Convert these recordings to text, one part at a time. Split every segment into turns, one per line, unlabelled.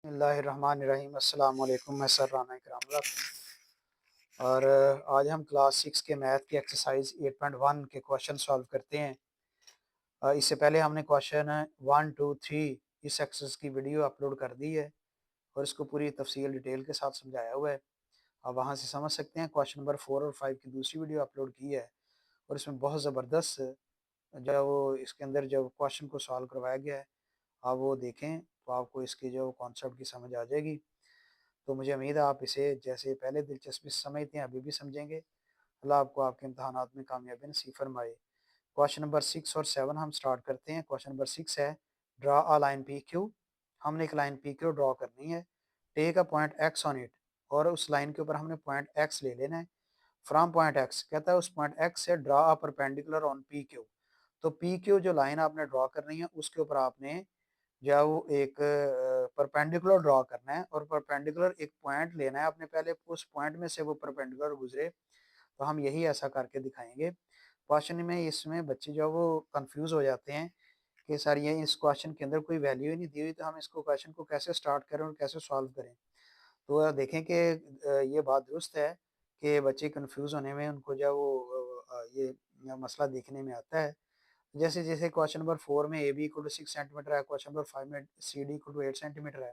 बिस्मिल्लाहिर्रहमानिर्रहीम। अस्सलाम वालेकुम। मैं सर राना इकराम और आज हम क्लास 6 के मैथ की एक्सरसाइज 8.1 के क्वेश्चन सॉल्व करते हैं। इससे पहले हमने क्वेश्चन 1 2 3 इस एक्सरसाइज की वीडियो अपलोड कर दी है और इसको पूरी तफसील डिटेल के साथ समझाया हुआ है। आप वहाँ से समझ सकते हैं। क्वेश्चन नंबर 4 और 5 की दूसरी वीडियो अपलोड की है और इसमें बहुत ज़बरदस्त जो वो इसके अंदर जो क्वेश्चन को सॉल्व करवाया गया है, आप वो देखें तो आपको इसकी जो कॉन्सेप्ट की समझ आ जाएगी। तो मुझे उम्मीद है आप इसे जैसे पहले दिलचस्पी से समझते हैं अभी भी समझेंगे। अल्लाह आपको आपके इम्तहानात में कामयाबी नसीब फरमाए। क्वेश्चन नंबर 6 और 7 हम स्टार्ट करते हैं। क्वेश्चन नंबर 6 है, draw a line P Q. हमने एक लाइन पी क्यू ड्रॉ करनी है। Take a point X on it, और उस लाइन के ऊपर हमने पॉइंट एक्स ले लेना है। फ्रॉम पॉइंट एक्स कहता है उस पॉइंट एक्स से draw a perpendicular on P Q. तो पी क्यू जो लाइन आपने ड्रॉ करनी है उसके ऊपर आपने जो है वो एक परपेंडिकुलर ड्रॉ करना है और परपेंडिकुलर एक पॉइंट लेना है आपने, पहले उस पॉइंट में से वो परपेंडिकुलर गुजरे। तो हम यही ऐसा करके दिखाएंगे। क्वेश्चन में इसमें बच्चे जो है वो कंफ्यूज हो जाते हैं कि सर ये इस क्वेश्चन के अंदर कोई वैल्यू ही नहीं दी हुई, तो हम इसको क्वेश्चन को कैसे स्टार्ट करें और कैसे सॉल्व करें। तो देखें कि ये बात दुरुस्त है कि बच्चे कंफ्यूज होने में उनको जो है वो ये मसला देखने में आता है। जैसे जैसे क्वेश्चन नंबर 4 में A B equal to 6 centimetre है, क्वेश्चन नंबर 5 में C D equal to 8 centimetre है।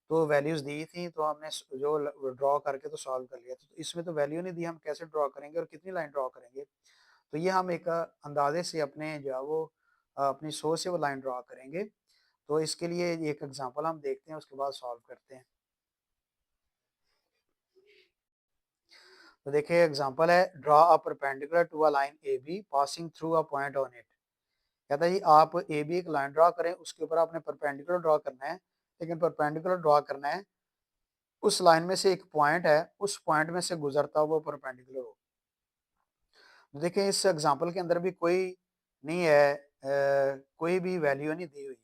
तो वैल्यूज दी थी तो हमने जो ड्रॉ करके तो सॉल्व कर लिया। तो इसमें तो वैल्यू नहीं दी, हम कैसे ड्रॉ करेंगे और कितनी लाइन ड्रॉ करेंगे। तो ये हम एक अंदाजे से अपने जो है वो अपनी सोच से वो लाइन ड्रॉ करेंगे। तो इसके लिए एक एग्जांपल हम देखते हैं, उसके बाद सॉल्व करते हैं। तो देखिए एग्जांपल है, draw a perpendicular to a line A B passing through a point on it. कहता है जी आप ए बी एक लाइन ड्रॉ करें, उसके ऊपर आपने परपेंडिकुलर ड्रॉ करना है, लेकिन परपेंडिकुलर ड्रॉ करना है उस लाइन में से एक पॉइंट है, उस पॉइंट में से गुजरता हुआ परपेंडिकुलर हो। तो देखिए इस एग्जांपल के अंदर भी कोई नहीं है, कोई भी वैल्यू नहीं दी हुई,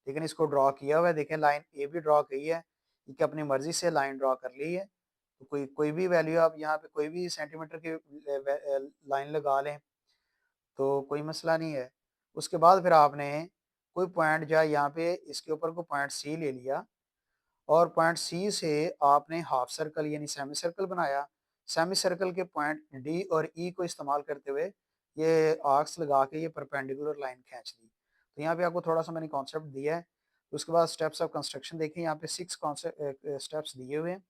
लेकिन इसको ड्रॉ किया हुआ है। देखें लाइन ए भी ड्रॉ की है, कि अपनी मर्जी से लाइन ड्रॉ कर ली है। तो कोई कोई भी वैल्यू आप यहाँ पे कोई भी सेंटीमीटर की लाइन लगा लें तो कोई मसला नहीं है। उसके बाद फिर आपने कोई पॉइंट जो है यहाँ पे इसके ऊपर को पॉइंट सी ले लिया और पॉइंट सी से आपने हाफ सर्कल यानी सेमी सर्कल बनाया। सेमी सर्कल के पॉइंट डी और ई को इस्तेमाल करते हुए ये आर्क्स लगा के ये परपेंडिकुलर लाइन खींच ली। तो यहाँ पे आपको थोड़ा सा मैंने कॉन्सेप्ट दिया है। उसके बाद स्टेप्स ऑफ कंस्ट्रक्शन देखें, यहाँ पे 6 स्टेप्स दिए हुए हैं।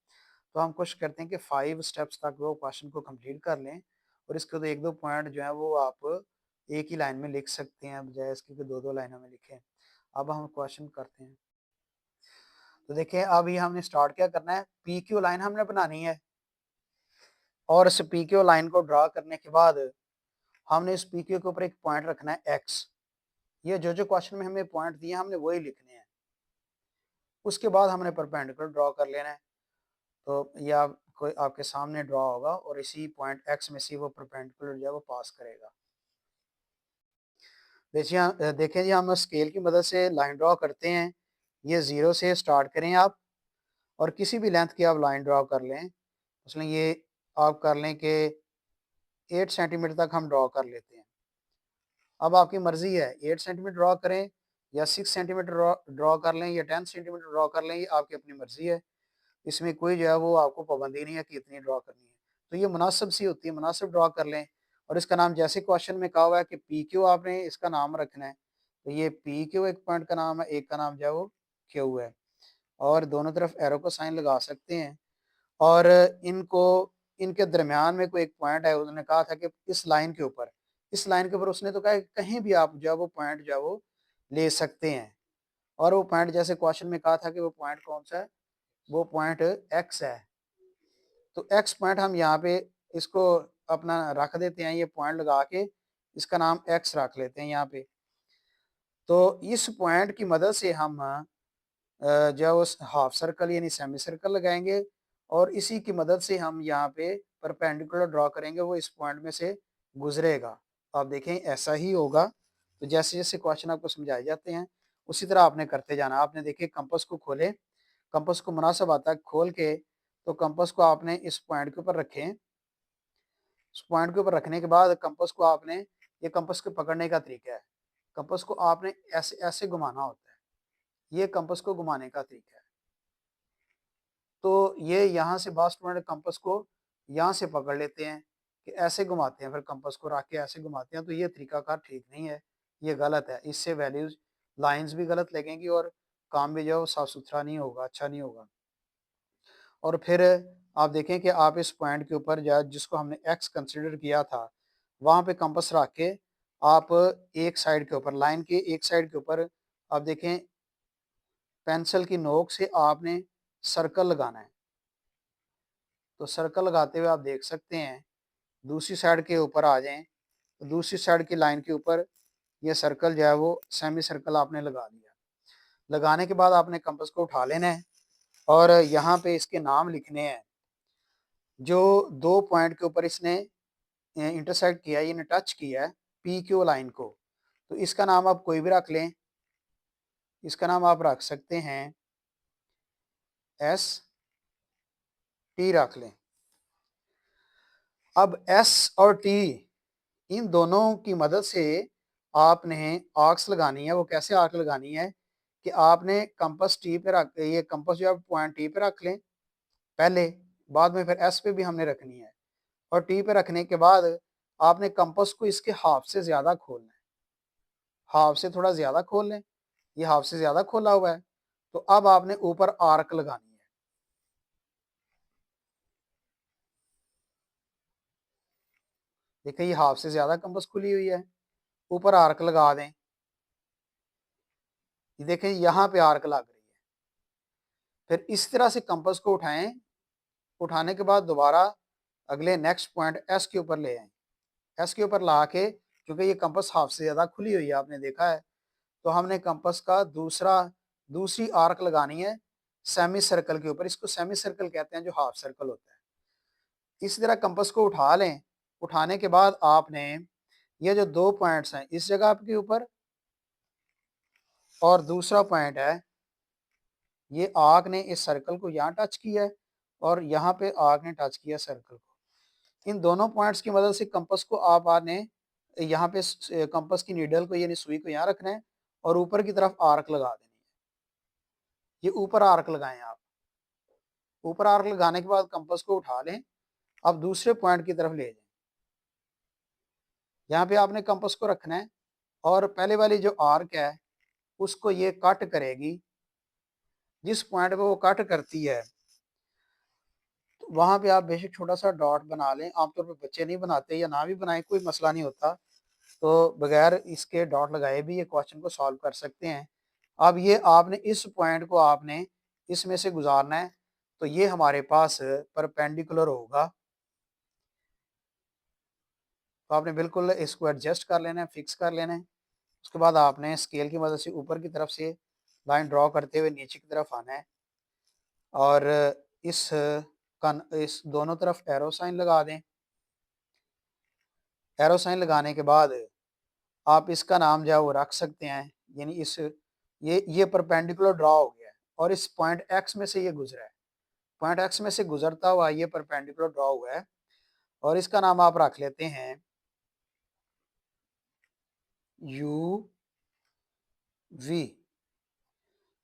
तो हम कोशिश करते हैं कि 5 स्टेप्स तक वो क्वेश्चन को कंप्लीट कर लें और इसके तो एक दो पॉइंट जो है वो आप एक ही लाइन में लिख सकते हैं बजाय इसके कि दो दो लाइनों में लिखें। अब हम क्वेश्चन करते हैं। तो देखिए अब ये हमने स्टार्ट क्या करना है, पी क्यू लाइन हमने बनानी है और इस पी क्यू लाइन को ड्रा करने के बाद हमने इस पी क्यू के ऊपर एक पॉइंट रखना है एक्स। ये जो जो क्वेश्चन में हमें पॉइंट दिए हमने वही लिखने हैं। उसके बाद हमने परपेंडिकुलर ड्रॉ कर लेना है। तो ये आप कोई आपके सामने ड्रॉ होगा और इसी पॉइंट एक्स में से वो परपेंडिकुलर जो है वो पास करेगा। देखिए देखें जी, हम स्केल की मदद से लाइन ड्रॉ करते हैं। ये जीरो से स्टार्ट करें आप और किसी भी लेंथ की आप लाइन ड्रॉ कर लें। इसलिए ये आप कर लें कि 8 सेंटीमीटर तक हम ड्रॉ कर लेते हैं। अब आपकी मर्जी है 8 सेंटीमीटर ड्रॉ करें या 6 सेंटीमीटर ड्रॉ कर लें या 10 सेंटीमीटर ड्रॉ कर लें, ये आपकी अपनी मर्जी है। इसमें कोई जो है वो आपको पाबंदी नहीं है कि इतनी ड्रॉ करनी है। तो ये मुनासिब सी होती है, मुनासिब ड्रॉ कर लें। और इसका नाम जैसे क्वेश्चन में कहा हुआ है कि पी क्यू आपने इसका नाम रखना है। तो ये पी क्यू एक पॉइंट का नाम है, एक का नाम जो है वो क्यू है। और दोनों तरफ एरो का साइन लगा सकते हैं। और इनको इनके दरमियान में कोई एक पॉइंट है, उन्होंने कहा था कि इस लाइन के ऊपर उसने तो कहा है कहीं भी आप जो है वो पॉइंट जो है वो ले सकते हैं। और वो पॉइंट जैसे क्वेश्चन में कहा था कि वो पॉइंट कौन सा है, वो पॉइंट एक्स है। तो एक्स पॉइंट हम यहाँ पे इसको अपना रख देते हैं, ये पॉइंट लगा के इसका नाम एक्स रख लेते हैं यहाँ पे। तो इस पॉइंट की मदद से हम जो उस हाफ सर्कल यानी सेमी सर्कल लगाएंगे और इसी की मदद से हम यहाँ पे परपेंडिकुलर ड्रॉ करेंगे, वो इस पॉइंट में से गुजरेगा। आप देखें ऐसा ही होगा। तो जैसे जैसे क्वेश्चन आपको समझाए जाते हैं उसी तरह आपने करते जाना। आपने देखिए कंपास को खोले, कंपास को मुनासिब आता है खोल के, तो कंपास को आपने इस पॉइंट के ऊपर रखें। इस पॉइंट के ऊपर रखने के बाद कंपास को आपने, ये कंपास को पकड़ने का तरीका है, कंपास को आपने ऐसे ऐसे घुमाना होता है। ये कंपास को घुमाने का तरीका है। तो ये यहाँ से बास स्टूडेंट कंपास को यहाँ से पकड़ लेते हैं कि ऐसे घुमाते हैं, फिर कंपास को रख के ऐसे घुमाते हैं, तो ये तरीकाकार ठीक नहीं है, ये गलत है। इससे वैल्यूज लाइंस भी गलत लगेंगी और काम भी जो है वो साफ सुथरा नहीं होगा, अच्छा नहीं होगा। और फिर आप देखें कि आप इस पॉइंट के ऊपर जो जिसको हमने एक्स कंसिडर किया था, वहाँ पे कंपास रख के आप एक साइड के ऊपर, लाइन के एक साइड के ऊपर आप देखें पेंसिल की नोक से आपने सर्कल लगाना है। तो सर्कल लगाते हुए आप देख सकते हैं दूसरी साइड के ऊपर आ जाएं, तो दूसरी साइड की लाइन के ऊपर ये सर्कल जो है वो सेमी सर्कल आपने लगा दिया। लगाने के बाद आपने कंपास को उठा लेना है और यहाँ पे इसके नाम लिखने हैं। जो दो पॉइंट के ऊपर इसने इंटरसेक्ट किया, यानी टच किया है पी क्यू लाइन को, तो इसका नाम आप कोई भी रख लें। इसका नाम आप रख सकते हैं एस टी रख लें। अब एस और टी इन दोनों की मदद से आपने आर्क्स लगानी है। वो कैसे आर्क लगानी है कि आपने कंपास टी पे रख, ये कंपास जो है पॉइंट टी पे रख लें पहले, बाद में फिर एस पे भी हमने रखनी है, और टी पे रखने के बाद आपने कंपास को इसके हाफ से ज्यादा खोलना है। हाफ से थोड़ा ज्यादा खोल लें, ये हाफ से ज्यादा खोला हुआ है, तो अब आपने ऊपर आर्क लगानी है। देखिए ये हाफ से ज्यादा कंपास खुली हुई है, ऊपर आर्क लगा दें। ये देखें यहाँ पे आर्क लग रही है। फिर इस तरह से कंपास को उठाएं, उठाने के बाद दोबारा अगले नेक्स्ट पॉइंट एस के ऊपर ले आए। एस के ऊपर ला के, क्योंकि ये कंपास हाफ से ज्यादा खुली हुई है आपने देखा है, तो हमने कंपास का दूसरी आर्क लगानी है सेमी सर्कल के ऊपर। इसको सेमी सर्कल कहते हैं जो हाफ सर्कल होता है। इसी तरह कंपास को उठा लें। उठाने के बाद आपने ये जो दो पॉइंट्स हैं इस जगह के ऊपर, और दूसरा पॉइंट है ये आर्क ने इस सर्कल को यहाँ टच किया है और यहाँ पे आर्क ने टच किया सर्कल को। इन दोनों पॉइंट्स की मदद से कंपास को आपने यहाँ पे कंपास की नीडल को यानी सुई को यहाँ रखना है और ऊपर की तरफ आर्क लगा देनी है। ये ऊपर आर्क लगाएं आप। ऊपर आर्क लगाने के बाद कंपास को उठा लें, अब दूसरे पॉइंट की तरफ ले जाएं। यहाँ पे आपने कंपास को रखना है और पहले वाली जो आर्क है उसको ये कट करेगी। जिस पॉइंट पे वो कट करती है तो वहां पे आप बेशक छोटा सा डॉट बना लें। आमतौर पर बच्चे नहीं बनाते, या ना भी बनाए कोई मसला नहीं होता, तो बगैर इसके डॉट लगाए भी ये क्वेश्चन को सॉल्व कर सकते हैं। अब ये आपने इस पॉइंट को आपने इसमें से गुजारना है, तो ये हमारे पास परपेंडिकुलर होगा। तो आपने बिल्कुल इसको एडजस्ट कर लेना है, फिक्स कर लेना है। उसके बाद आपने स्केल की मदद से ऊपर की तरफ से लाइन ड्रॉ करते हुए नीचे की तरफ आना है और इस दोनों तरफ एरो साइन लगा दें। एरो साइन लगाने के बाद आप इसका नाम जो है वो रख सकते हैं, यानी इस ये परपेंडिकुलर ड्रॉ हो गया है और इस पॉइंट एक्स में से ये गुजरा है। पॉइंट एक्स में से गुजरता हुआ ये परपेंडिकुलर ड्रॉ हुआ है और इसका नाम आप रख लेते हैं यू वी।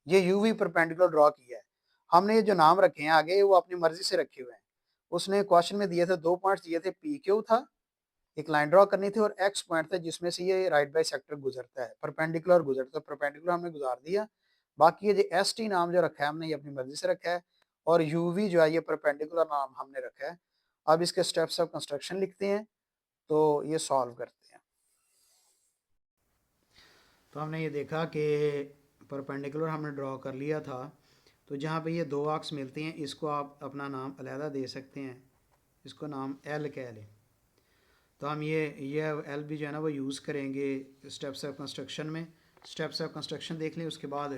ये यू वी परपेंडिकुलर ड्रॉ किया है। हमने ये जो नाम रखे हैं आगे वो अपनी मर्जी से रखे हुए हैं। उसने क्वेश्चन में दिए थे, दो पॉइंट्स दिए थे, पी क्यू था, एक लाइन ड्रॉ करनी थी, और एक्स पॉइंट था जिसमें से ये राइट बाई सेक्टर गुजरता है, परपेंडिकुलर गुजरता है। परपेंडिकुलर हमने गुजार दिया। बाकी ये जो एस टी नाम जो रखा है हमने ये अपनी मर्जी से रखा है, और यूवी जो है ये परपेंडिकुलर नाम हमने रखा है। अब इसके स्टेप्स ऑफ कंस्ट्रक्शन लिखते हैं, तो ये सॉल्व करते हैं। तो हमने ये देखा कि परपेंडिकुलर हमने ड्रॉ कर लिया था, तो जहाँ पे ये दो आर्क्स मिलते हैं इसको आप अपना नाम अलहदा दे सकते हैं, इसको नाम एल कह लें। तो हम ये एल भी जो है ना वो यूज़ करेंगे स्टेप्स ऑफ कंस्ट्रक्शन में। स्टेप्स ऑफ कंस्ट्रक्शन देख लें, उसके बाद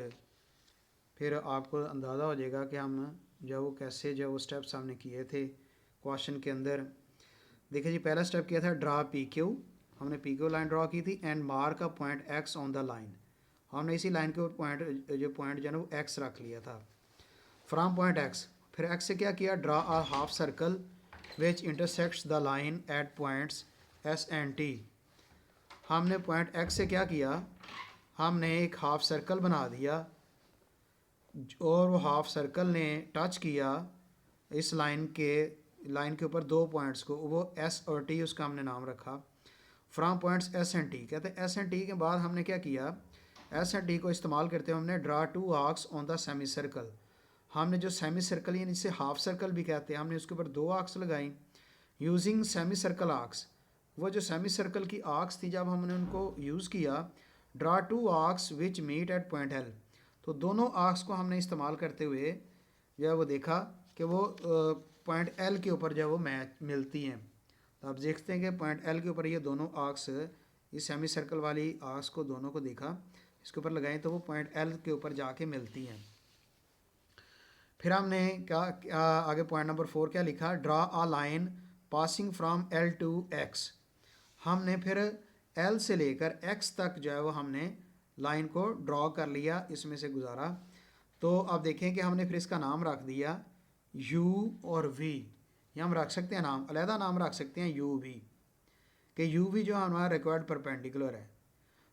फिर आपको अंदाज़ा हो जाएगा कि हम जो वो कैसे जो वो स्टेप्स हमने किए थे क्वेश्चन के अंदर। देखिए जी, पहला स्टेप किया था ड्रा पी क्यू। हमने पी क्यू लाइन ड्रॉ की थी and mark a point X on the line. हमने इसी लाइन के पॉइंट जो है ना वो एक्स रख लिया था। फ्रॉम पॉइंट एक्स, फिर एक्स से क्या किया, draw a half circle which intersects the line eight points S and T. हमने पॉइंट एक्स से क्या किया, हमने एक हाफ सर्कल बना दिया और वो हाफ सर्कल ने टच किया इस लाइन के ऊपर दो पॉइंट्स को, वो एस और टी उसका हमने नाम रखा। From points S and T, कहते हैं एस एंड टी के बाद हमने क्या किया, एस एंड टी को इस्तेमाल करते हुए हमने draw two arcs on the semi circle, हमने जो सेमी सर्कल यानी जिसे हाफ सर्कल भी कहते हैं, हमने उसके ऊपर दो आर्क्स लगाई यूजिंग सेमी सर्कल आर्क्स। वो जो सेमी सर्कल की आर्क्स थी, जब हमने उनको यूज़ किया, draw two arcs which meet at point L, तो दोनों आर्क्स को हमने इस्तेमाल करते हुए जो है वो देखा कि वो पॉइंट एल के ऊपर जो है वो मैच मिलती हैं। तो आप देखते हैं कि पॉइंट एल के ऊपर ये दोनों आर्क्स, इस सेमी सर्कल वाली आर्क्स को दोनों को देखा, इसके ऊपर लगाएं तो वो पॉइंट एल के ऊपर जाके मिलती हैं। फिर हमने क्या आगे पॉइंट नंबर 4 क्या लिखा, draw a line passing from L two x, हमने फिर एल से लेकर एक्स तक जो है वो हमने लाइन को ड्रॉ कर लिया, इसमें से गुजारा। तो आप देखें कि हमने फिर इसका नाम रख दिया यू और वी, ये हम रख सकते हैं नाम, अलहदा नाम रख सकते हैं यू वी, कि यू वी जो हमारा रिक्वायर्ड परपेंडिकुलर है।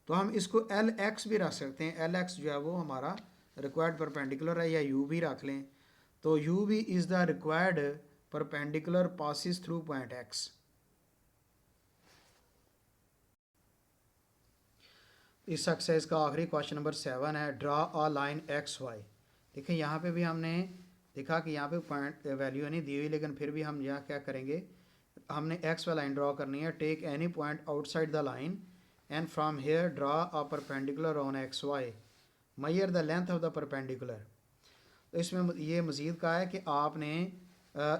तो हम इसको एल एक्स भी रख सकते हैं, एल एक्स जो है वो हमारा रिक्वायर्ड परपेंडिकुलर है, या यू भी रख लें। तो U V is the required perpendicular passes through point X. इस एक्सरसाइज का आखिरी क्वेश्चन नंबर 7 है, draw a line X Y. देखिए यहाँ पे भी हमने देखा कि यहाँ पे पॉइंट वैल्यू नहीं दी हुई, लेकिन फिर भी हम यहाँ क्या करेंगे, हमने एक्स वाई लाइन ड्रॉ करनी है। Take any point outside the line and from here draw a perpendicular on X Y, measure the length of the perpendicular. तो इसमें ये मज़ीद कहा है कि आपने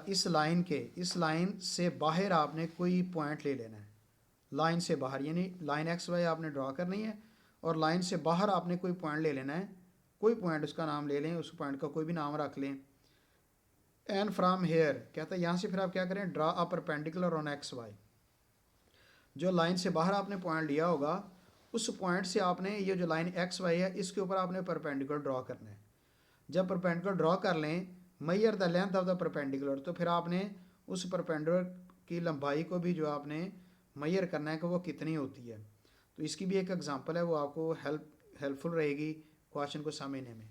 इस लाइन से बाहर आपने कोई पॉइंट ले लेना है, लाइन से बाहर, यानी लाइन एक्स वाई आपने ड्रॉ करनी है और लाइन से बाहर आपने कोई पॉइंट ले लेना है, कोई पॉइंट उसका नाम ले लें, उस पॉइंट का कोई भी नाम रख लें। एंड फ्राम हेयर कहता है यहाँ से फिर आप क्या करें, draw a perpendicular on X Y, जो लाइन से बाहर आपने पॉइंट लिया होगा उस पॉइंट से आपने ये जो लाइन एक्स वाई है इसके ऊपर आपने परपेंडिकुलर ड्रॉ करना है। जब परपेंडिकुलर ड्रॉ कर लें, major the length of the perpendicular, तो फिर आपने उस परपेंडिकुलर की लंबाई को भी जो आपने मेजर करना है कि वो कितनी होती है। तो इसकी भी एक एग्जांपल है, वो आपको हेल्पफुल रहेगी क्वेश्चन को समझने में।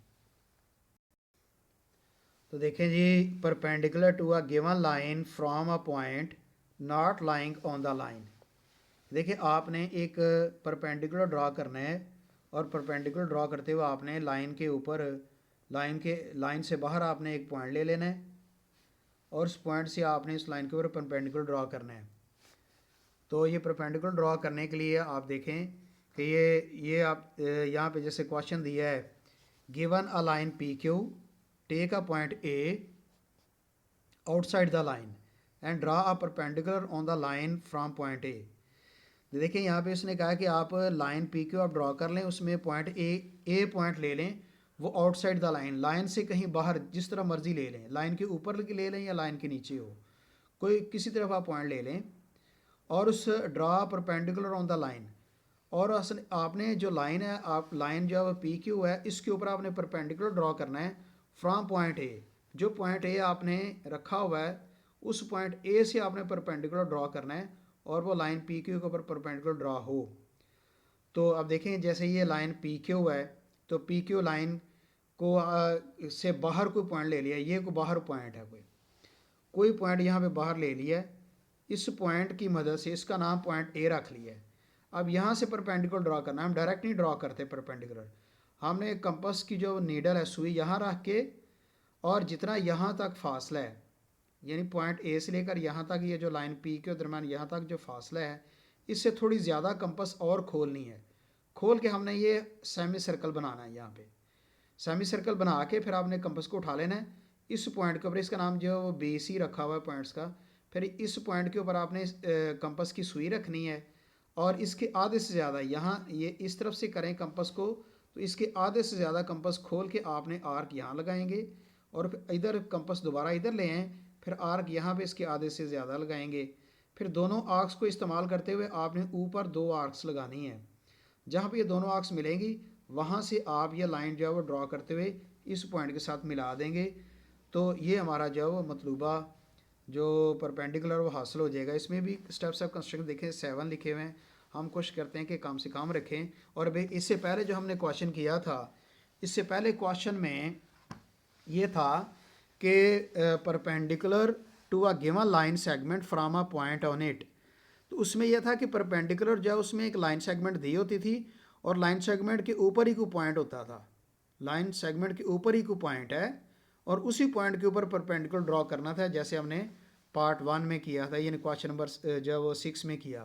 तो देखें जी, perpendicular to a given line from a point not lying on the line. देखिए आपने एक परपेंडिकुलर ड्रॉ करना है और परपेंडिकुलर ड्रॉ करते हुए आपने लाइन के ऊपर लाइन से बाहर आपने एक पॉइंट ले लेना है और उस पॉइंट से आपने इस लाइन के ऊपर परपेंडिकुलर ड्रॉ करना है। तो ये परपेंडिकुलर ड्रॉ करने के लिए आप देखें कि ये आप यहाँ पे जैसे क्वेश्चन दिया है, given a line P Q, take a point A outside the line and draw a perpendicular on the line from point A. देखिए यहाँ पे इसने कहा कि आप लाइन पी क्यू आप ड्रॉ कर लें, उसमें पॉइंट ए पॉइंट ले लें, वो आउटसाइड द लाइन, लाइन से कहीं बाहर जिस तरह मर्जी ले लें, लाइन के ऊपर ले लें या लाइन के नीचे हो, कोई किसी तरफ आप पॉइंट ले लें और उस draw perpendicular on the line, और असल आपने जो लाइन है, आप लाइन जो पी क्यू है इसके ऊपर आपने परपेंडिकुलर ड्रॉ करना है फ्रॉम पॉइंट ए। जो पॉइंट ए आपने रखा हुआ है उस पॉइंट ए से आपने परपेंडिकुलर ड्रॉ करना है और वो लाइन पी क्यू के ऊपर परपेंडिकुलर ड्रॉ हो। तो अब देखें जैसे ये लाइन पी क्यू है, तो पी क्यू लाइन को से बाहर कोई पॉइंट ले लिया, ये कोई बाहर पॉइंट है, कोई पॉइंट यहाँ पे बाहर ले लिया है, इस पॉइंट की मदद से इसका नाम पॉइंट ए रख लिया है। अब यहाँ से परपेंडिकुलर ड्रॉ करना है, हम डायरेक्ट नहीं ड्रॉ करते परपेंडिकुलर, हमने कंपास की जो नीडल है सुई यहाँ रख के, और जितना यहाँ तक फासला है यानी पॉइंट ए से लेकर यहाँ तक ये जो लाइन पी के दरम्यान यहाँ तक जो फासला है, इससे थोड़ी ज़्यादा कंपास और खोलनी है, खोल के हमने ये सेमी सर्कल बनाना है। यहाँ पे सेमी सर्कल बना के फिर आपने कंपास को उठा लेना है, इस पॉइंट के ऊपर, इसका नाम जो वो बी सी रखा हुआ है पॉइंट्स का, फिर इस पॉइंट के ऊपर आपने कंपास की सुई रखनी है और इसके आधे से ज़्यादा यहाँ ये इस तरफ से करें कंपास को, तो इसके आधे से ज़्यादा कंपास खोल के आपने आर्क यहाँ लगाएंगे और फिर इधर कंपास दोबारा इधर ले आएँ, फिर आर्क यहाँ पे इसके आधे से ज़्यादा लगाएंगे। फिर दोनों आर्क्स को इस्तेमाल करते हुए आपने ऊपर दो आर्क्स लगानी है, जहाँ पे ये दोनों आर्क्स मिलेंगी वहाँ से आप ये लाइन जो है वो ड्रॉ करते हुए इस पॉइंट के साथ मिला देंगे। तो ये हमारा जो है वो मतलूबा जो परपेंडिकुलर वो हासिल हो जाएगा। इसमें भी स्टेप्स ऑफ कंस्ट्रक्शन देखें 7 लिखे हुए हैं, हम कोशिश करते हैं कि कम से कम रखें। और भाई इससे पहले जो हमने क्वेश्चन किया था, इससे पहले क्वेश्चन में ये था कि perpendicular to a given line segment from a point on it. तो उसमें यह था कि परपेंडिकुलर जो उसमें एक लाइन सेगमेंट दी होती थी और लाइन सेगमेंट के ऊपर ही कोई पॉइंट होता था। लाइन सेगमेंट के ऊपर ही कोई पॉइंट है और उसी पॉइंट के ऊपर परपेंडिकुलर ड्रॉ करना था, जैसे हमने पार्ट 1 में किया था, यानी क्वेश्चन नंबर जब 6 में किया।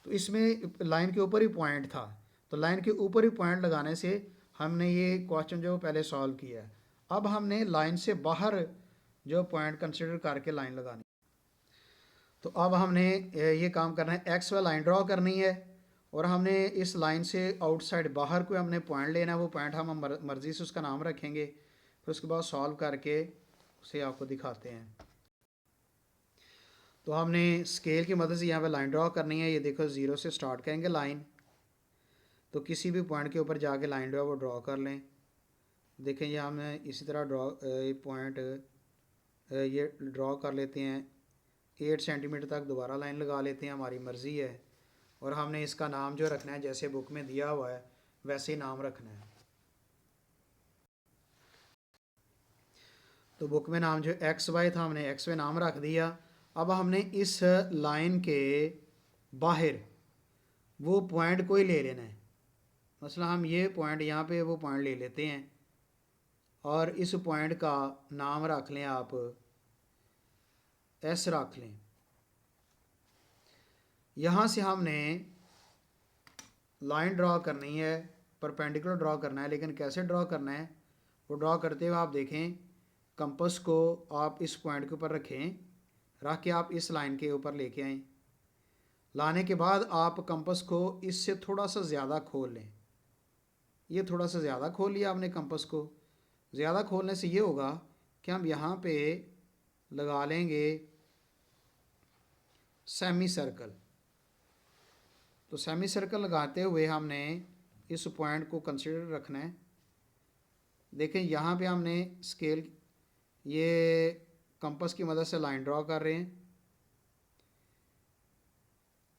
तो इसमें लाइन के ऊपर ही पॉइंट था, तो लाइन के ऊपर ही पॉइंट लगाने से हमने ये क्वेश्चन जो पहले सॉल्व किया है। अब हमने लाइन से बाहर जो पॉइंट कंसिडर करके लाइन लगानी। तो अब हमने ये काम करना है, एक्स वाई लाइन ड्रॉ करनी है और हमने इस लाइन से आउटसाइड बाहर कोई हमने पॉइंट लेना है। वो पॉइंट हम मर्ज़ी से उसका नाम रखेंगे, फिर उसके बाद सॉल्व करके उसे आपको दिखाते हैं। तो हमने स्केल की मदद से यहाँ पे लाइन ड्रॉ करनी है। ये देखो, ज़ीरो से स्टार्ट करेंगे लाइन, तो किसी भी पॉइंट के ऊपर जाके लाइन जो है वो ड्रॉ कर लें। देखें, ये हमें इसी तरह पॉइंट ये ड्रॉ कर लेते हैं। 8 सेंटीमीटर तक दोबारा लाइन लगा लेते हैं, हमारी मर्ज़ी है। और हमने इसका नाम जो रखना है, जैसे बुक में दिया हुआ है वैसे ही नाम रखना है। तो बुक में नाम जो एक्स वाई था, हमने एक्स वाई नाम रख दिया। अब हमने इस लाइन के बाहर वो पॉइंट कोई ले लेना है। मसला हम ये पॉइंट यहाँ पे वो पॉइंट ले लेते हैं और इस पॉइंट का नाम रख लें, आप एस रख लें। यहाँ से हमने लाइन ड्रॉ करनी है, परपेंडिकुलर ड्रॉ करना है, लेकिन कैसे ड्रॉ करना है वो ड्रॉ करते हुए आप देखें, कंपास को आप इस पॉइंट के ऊपर रखें, रख के आप इस लाइन के ऊपर लेके आएँ। लाने के बाद आप कंपास को इससे थोड़ा सा ज़्यादा खोल लें। ये थोड़ा सा ज़्यादा खोल लिया आपने कंपास को। ज़्यादा खोलने से ये होगा कि हम यहाँ पे लगा लेंगे सेमी सर्कल। तो सेमी सर्कल लगाते हुए हमने इस पॉइंट को कंसीडर रखना है। देखें, यहाँ पे हमने स्केल ये कंपास की मदद से लाइन ड्रॉ कर रहे हैं।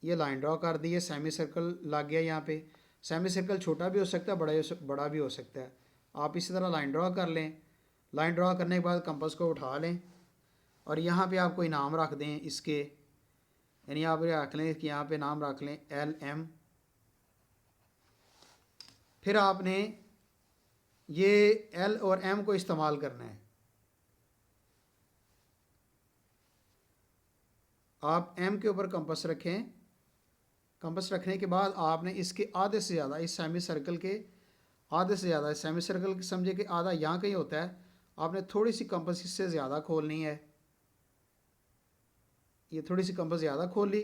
ये लाइन ड्रॉ कर दी है, सेमी सर्कल लग गया यहाँ पे। सेमी सर्कल छोटा भी हो सकता है, बड़ा भी हो सकता है। आप इसी तरह लाइन ड्रॉ कर लें। लाइन ड्रॉ करने के बाद कंपास को उठा लें और यहाँ पे आप कोई नाम रख दें इसके, यानी आप रख लें कि यहाँ पे नाम रख लें LM। फिर आपने ये L और M को इस्तेमाल करना है। आप M के ऊपर कंपास रखें। कंपास रखने के बाद आपने इसके आधे से ज़्यादा, इस सेमी सर्कल के आधे से ज़्यादा, सेमी सर्कल समझे कि आधा यहाँ कहीं होता है, आपने थोड़ी सी कंपास इससे ज़्यादा खोलनी है। ये थोड़ी सी कंपास ज़्यादा खोल ली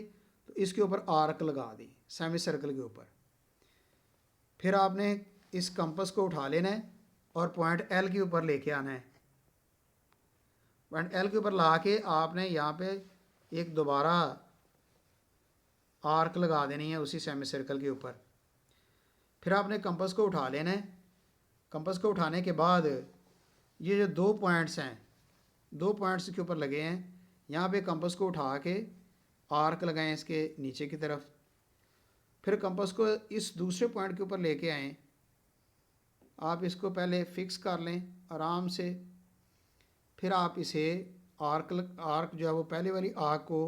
तो इसके ऊपर आर्क लगा दी सेमी सर्कल के ऊपर। फिर आपने इस कंपास को उठा लेना है और पॉइंट L के ऊपर लेके आना है। पॉइंट L के ऊपर ला के आपने यहाँ पे एक दोबारा आर्क लगा देनी है उसी सेमी सर्कल के ऊपर। फिर आपने कंपास को उठा लेना है। कंपास को उठाने के बाद ये जो दो पॉइंट्स हैं, दो पॉइंट्स के ऊपर लगे हैं, यहाँ पे कंपास को उठा के आर्क लगाएं इसके नीचे की तरफ। फिर कंपास को इस दूसरे पॉइंट के ऊपर लेके आएँ। आप इसको पहले फिक्स कर लें आराम से। फिर आप इसे आर्क जो है वो पहले वाली आर्क को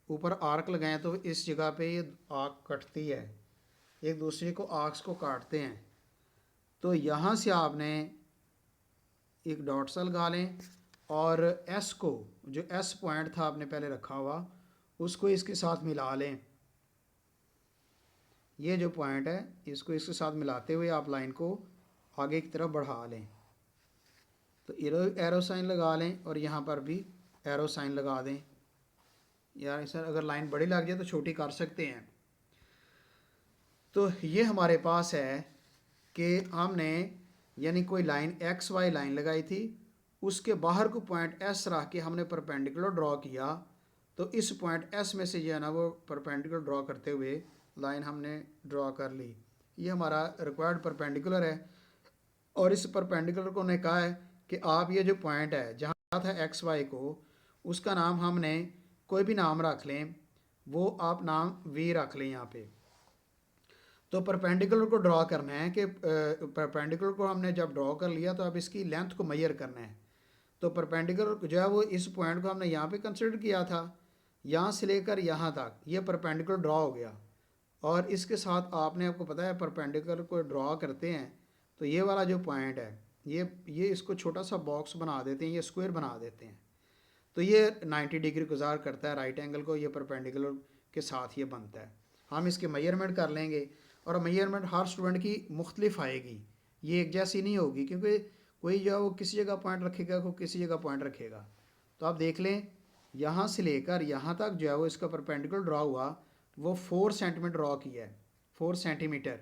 ऊपर आर्क लगाएं तो इस जगह पे ये आर्क कटती है, एक दूसरे को आर्क्स को काटते हैं। तो यहाँ से आपने एक डॉट सा लगा लें और एस को, जो एस पॉइंट था आपने पहले रखा हुआ, उसको इसके साथ मिला लें। ये जो पॉइंट है इसको इसके साथ मिलाते हुए आप लाइन को आगे की तरफ बढ़ा लें। तो एरो साइन लगा लें और यहाँ पर भी एरो साइन लगा दें। यार सर, अगर लाइन बड़ी लग जाए तो छोटी कर सकते हैं। तो ये हमारे पास है कि हमने यानी कोई लाइन एक्स वाई लाइन लगाई थी, उसके बाहर को पॉइंट एस रख के हमने परपेंडिकुलर ड्रॉ किया। तो इस पॉइंट एस में से जो है ना वो परपेंडिकुलर ड्रॉ करते हुए लाइन हमने ड्रॉ कर ली। ये हमारा रिक्वायर्ड परपेंडिकुलर है और इस परपेंडिकुलर को ने कहा है कि आप ये जो पॉइंट है जहाँ था एक्स वाई को, उसका नाम हमने कोई भी नाम रख लें, वो आप नाम वी रख लें यहाँ पे। तो परपेंडिकुलर को ड्रॉ करना है कि परपेंडिकुलर को हमने जब ड्रॉ कर लिया तो अब इसकी लेंथ को मेजर करना है। तो परपेंडिकुलर जो है वो इस पॉइंट को हमने यहाँ पे कंसिडर किया था, यहाँ से लेकर यहाँ तक ये परपेंडिकुलर ड्रॉ हो गया। और इसके साथ आपने आपको पता है परपेंडिकुलर को ड्रॉ करते हैं तो ये वाला जो पॉइंट है ये इसको छोटा सा बॉक्स बना देते हैं, ये स्क्वायर बना देते हैं। तो ये 90 डिग्री गुजार करता है राइट एंगल को, ये परपेंडिकुलर के साथ ये बनता है। हम इसके मेजरमेंट कर लेंगे और मेजरमेंट हर स्टूडेंट की मुख्तलिफ आएगी, ये एक जैसी नहीं होगी, क्योंकि कोई जो है वो किसी जगह पॉइंट रखेगा, कोई किसी जगह पॉइंट रखेगा। तो आप देख लें यहाँ से लेकर यहाँ तक जो है वो इसका परपेंडिकुलर ड्रॉ हुआ वो 4 सेंटीमीटर ड्रॉ किया है, 4 सेंटीमीटर।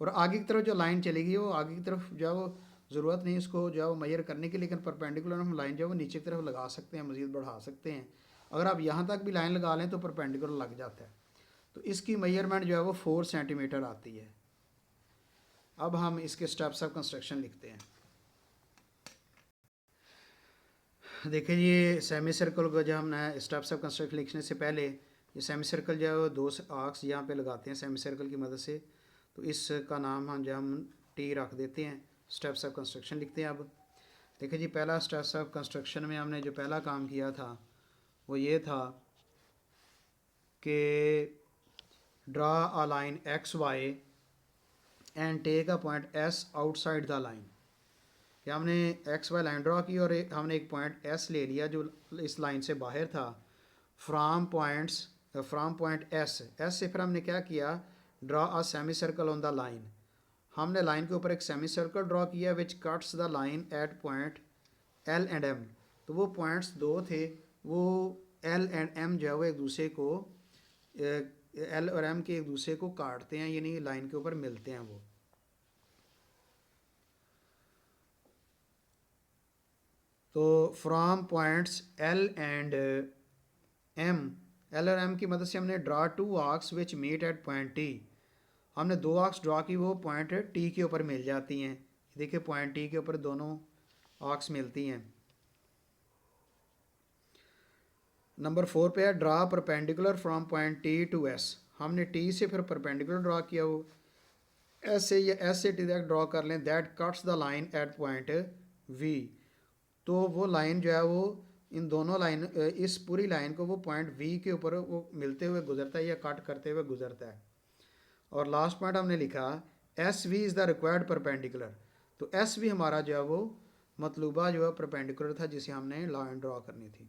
और आगे की तरफ जो लाइन चलेगी वो आगे की तरफ जो है वो ज़रूरत नहीं इसको जो है वो मेजर करने की, लेकिन परपेंडिकुलर हम लाइन जो है वो नीचे की तरफ लगा सकते हैं, मज़ीद बढ़ा सकते हैं। अगर आप यहाँ तक भी लाइन लगा लें तो परपेंडिकुलर लग जाता है। तो इसकी मेजरमेंट जो है वो 4 सेंटीमीटर आती है। अब हम इसके स्टेप्स ऑफ कंस्ट्रक्शन लिखते हैं। देखिए ये सेमी सर्कल को जो हमने स्टेप्स ऑफ कंस्ट्रक्शन लिखने से पहले ये सेमी सर्कल जो है वो 2 आर्क्स यहाँ पे लगाते हैं सेमी सर्कल की मदद से। तो इसका नाम हम टी रख देते हैं। स्टेप्स ऑफ कंस्ट्रक्शन लिखते हैं। अब देखिए जी पहला स्टेप्स ऑफ कंस्ट्रक्शन में हमने जो पहला काम किया था वो ये था कि draw a line X Y and take a point S outside the line. कि हमने एक्स वाई लाइन ड्रा की और हमने एक पॉइंट एस ले लिया जो इस लाइन से बाहर था। फ्राम पॉइंट एस से फिर हमने क्या किया, draw a semi circle on the line. हमने लाइन के ऊपर एक सेमी सर्कल ड्रॉ किया which cuts the line at point L and M. तो वो पॉइंट्स 2 थे, वो एल एंड एम जो है वो एक दूसरे को एल और एम के एक दूसरे को काटते हैं, यानी लाइन के ऊपर मिलते हैं वो। तो from points L and M, L और एम की मदद से हमने draw 2 arcs which meet at point T. हमने 2 आर्क्स ड्रा की, वो पॉइंट टी के ऊपर मिल जाती हैं। देखिए पॉइंट टी के ऊपर दोनों आर्क्स मिलती हैं। नंबर 4 पे है draw perpendicular from point T to S. हमने टी से फिर परपेंडिकुलर ड्रा किया, वो एस से या एस से टी तक ड्रॉ कर लें, that cuts the line at point V. तो वो लाइन जो है वो इन दोनों लाइन इस पूरी लाइन को वो पॉइंट वी के ऊपर वो मिलते हुए गुजरता है या कट करते हुए गुजरता है। और लास्ट पॉइंट हमने लिखा S V is the required perpendicular. तो एस वी हमारा जो है वो मतलूबा जो है परपेंडिकुलर था जिसे हमने लाइन ड्रॉ करनी थी।